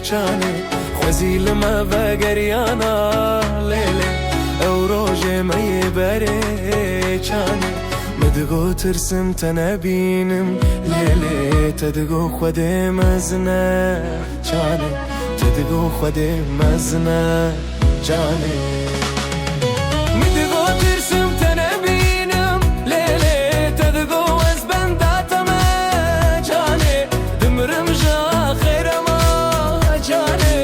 چانه خوزی لما بگریانا لیلی او روژ می بره چانه مدگو ترسم تنبینم لیلی تدگو خودی مزنه چانه تدگو خودی مزنه چانه مدگو ترسم تنبینم لیلی تدگو از بنداتم چانه دمرم جا خیرم چانه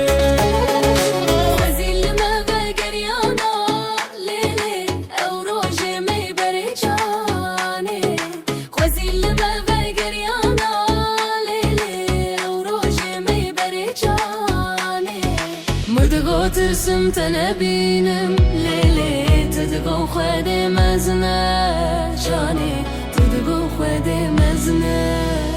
ترسم تنبینم لیلی تدگو خودی مزنه جانی تدگو خودی مزنه